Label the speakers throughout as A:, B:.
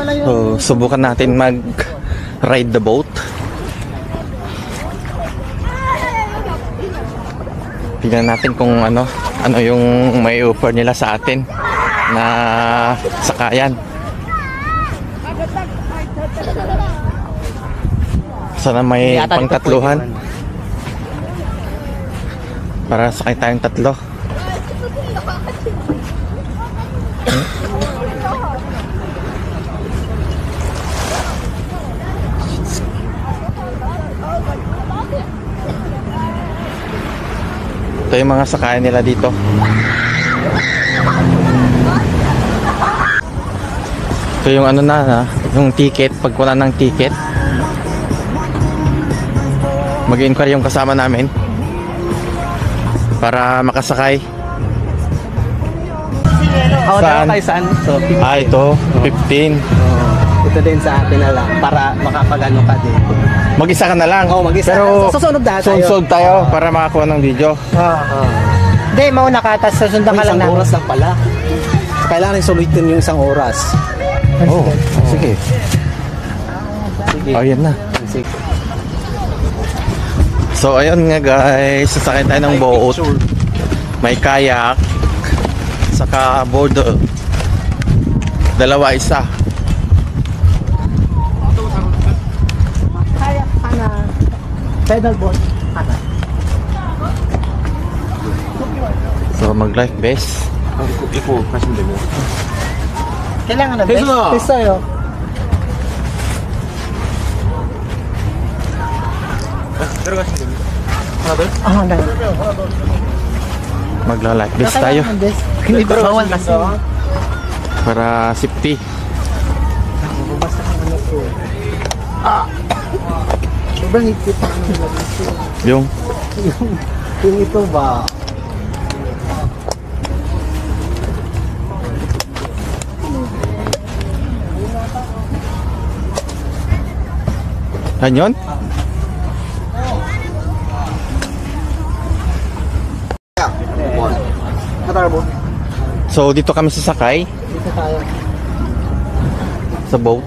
A: So, subukan natin mag-ride the boat. Tingnan natin kung ano yung may offer nila sa atin na sakayan. Sana may pangtatluhan para sakay tayong tatlo. Ito yung mga sakayan nila dito. Ito yung ano yung ticket. Pag wala ng ticket, mag-inquire yung kasama namin para makasakay.
B: Saan? Saan? So,
A: Ito 15.
B: Ito din sa atin na lang para makapag-ano ka din.
A: Mag-isa ka na lang.
B: Mag-isa.
A: Pero
B: susunod na tayo.
A: susunod tayo para makakuha ng video.
B: Hindi, mauna ka, tapos susundan ka lang. Isang oras lang pala. Kailangan sulitin yung isang oras.
A: Sige. Yan na.
B: Sige.
A: So ayun nga guys, sasakay tayo ng boat. May kayak, saka board. Dalawa, isa.
B: Kayak kana. Pedal board kana.
A: So mag-life vest.
B: Kailangan na vest. Vest tayo.
A: Magla-life vest tayo
B: Hindi ba bawal kasi?
A: para safety.
B: Sobrang higpit na
A: Yung
B: ito ba?
A: ano yun? So dito kami sasakay
B: Dito tayo.
A: sa boat.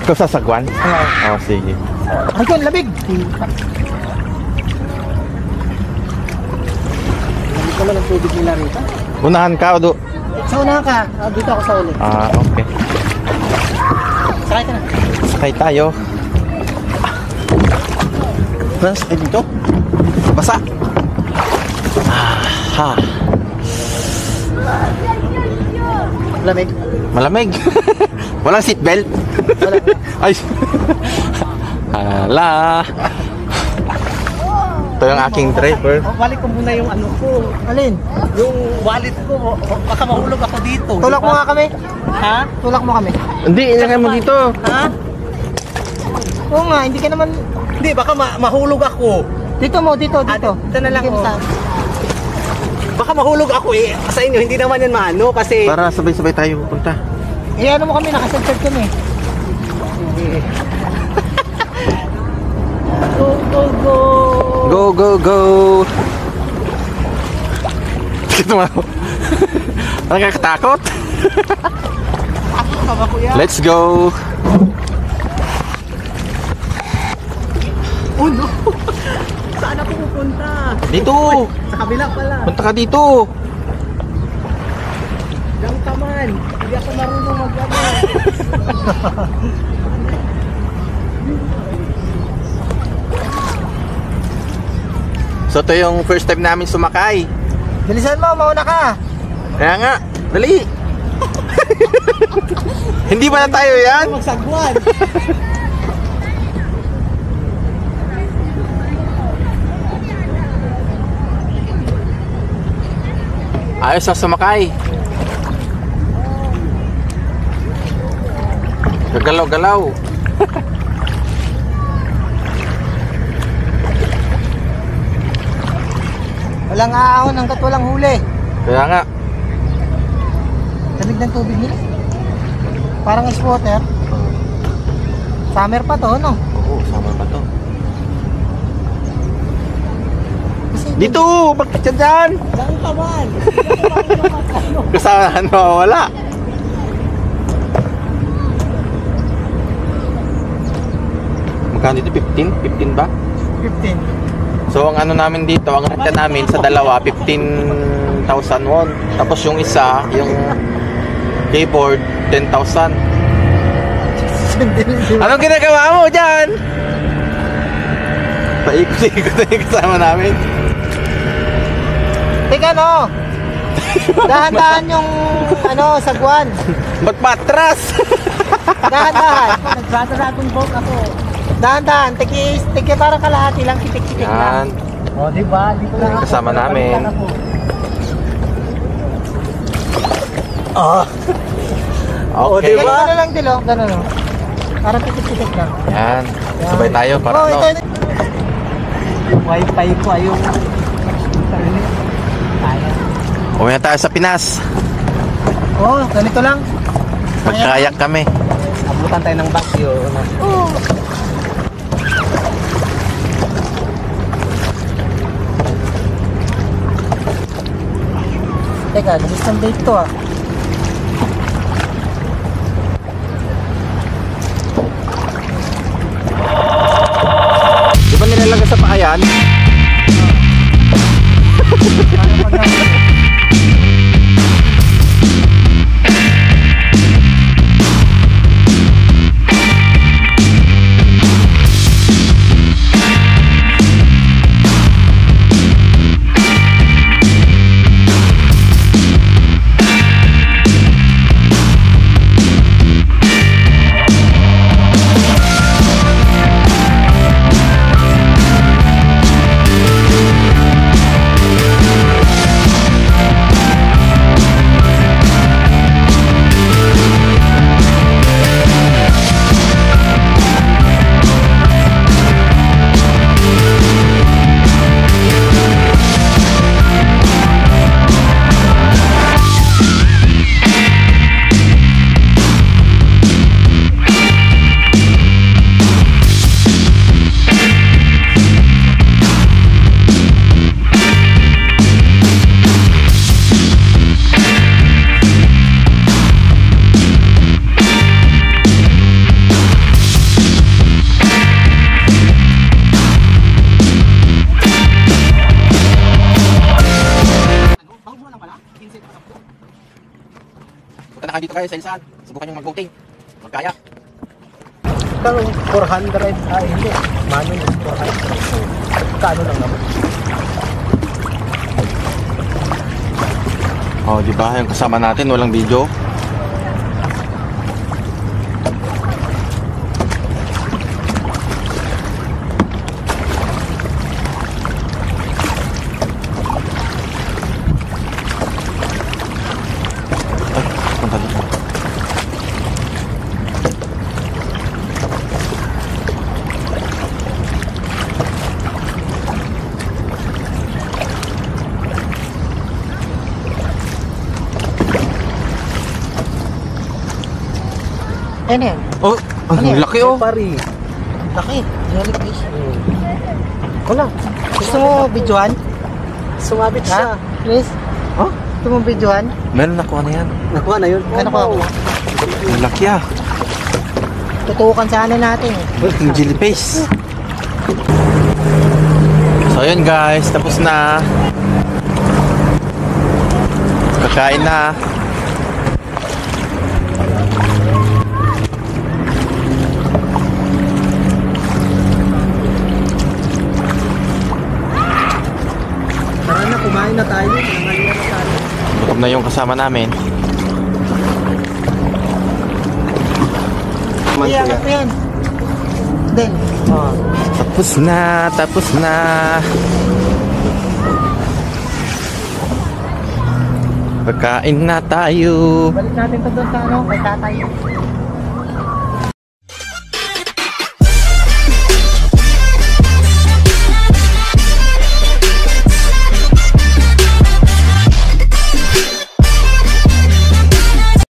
A: Ikaw sasagwan? Sige.
B: Ay, kung labig! Lamig naman ang tubig nila rito.
A: Unahan ka o
B: Sa unahan ka. Dito ako sa ulit.
A: okay.
B: Sakay ka na.
A: Sakay tayo. Sakay dito. Basa.
B: Lamig.
A: Malamig. Walang seatbelt.
B: Wala.
A: Ay. Hala. Ito yung aking driver.
B: Balik ko muna yung ano ko. Alin? Yung wallet ko. Baka mahulog ako dito. Tulak mo nga kami. Ha? Tulak mo kami.
A: Hindi, ilagay mo dito.
B: Ha? Oo nga, hindi ka naman... Hindi, baka mahulog ako. Dito mo, dito. Dito na lang mo. Baka mahulog ako sa inyo, hindi naman yan maano kasi...
A: Para sabay-sabay tayo pupunta.
B: Ano mo kami, nakasagtag kami. Go, go, go!
A: Go, go, go! Nakakatakot.
B: Takot ka ba, kuya?
A: Let's go!
B: Oh no! Saan ako pupunta?
A: Dito!
B: Sa kabila pala.
A: Punta ka dito!
B: Diyan ka man. Hindi ako marunong mag-ano.
A: So ito yung first time namin sumakay.
B: Bilisan mo, mauna ka.
A: Kaya nga, dali! Hindi ba na tayo yan?
B: Magsagwan.
A: Ayos na sumakay. Gagalaw-galaw.
B: Walang ahon hanggat walang huli.
A: Kaya nga.
B: Lamig ng tubig nila. Parang ice water. Summer pa to, no?
A: Oo, summer pa to.
B: Kasi
A: Dito! Bakit ka dyan?
B: Saan ka man?
A: Kasama wala. Magkano dito? 15? 15 ba?
B: 15.
A: So ang ano namin dito, ang renta namin sa dalawa 15,000 won. Tapos yung isa, yung keyboard 10,000. Anong ginagawa mo dyan? Paikot-ikot na yung kasama namin.
B: Teka no. Dahan-dahan yung ano, sagwan.
A: Ba't patras?
B: Dahan-dahan. Nagsa-dragon boat ako. Dahan-dahan. Tiki parang kalahati lang, kitik-kitik
A: Yan.
B: lang. O, diba? Dito lang ako.
A: Kasama namin. Okay.
B: Diba? Gano'n lang, Dilo. Gano'n no. Parang kitik-kitik lang.
A: Yan. Sabay tayo para ano.
B: Ito. Wi-Fi ko yung
A: Uwi na tayo sa Pinas.
B: ganito lang.
A: Magkayak kami.
B: Abutan tayo ng bagyo. Teka, distant date to ah.
A: Di ba nilalagay sa paayan? Punta na kayo dito kayo sa Ilsan. Subukan yung mag-boating. Magkaya.
B: Pero 400, hindi. Mano yung 400. Kano lang naman.
A: Oh, di ba? Yung kasama natin walang video. Punta dito.
B: Ano yan?
A: Oh, ang
B: Ano yan?
A: laki oh.
B: Pari. Laki. Jellyfish. Wala. Gusto mo videoan? Sumabit siya. Please?
A: Huh?
B: Gusto mo videoan?
A: Meron nakuha na yan.
B: Nakuha na yun? Ano ko?
A: Ang laki ah.
B: Tutukan sana natin.
A: Yung jellyfish. So yun guys, tapos na. Kakain na.
B: Tara na, kumain na tayo. Nangayon na tayo.
A: Gutom na yung kasama namin.
B: Iyan, ano yan? Then,
A: Tapos na, tapos na. Pagkain na tayo.
B: balik natin to doon sa ano, kay tatay.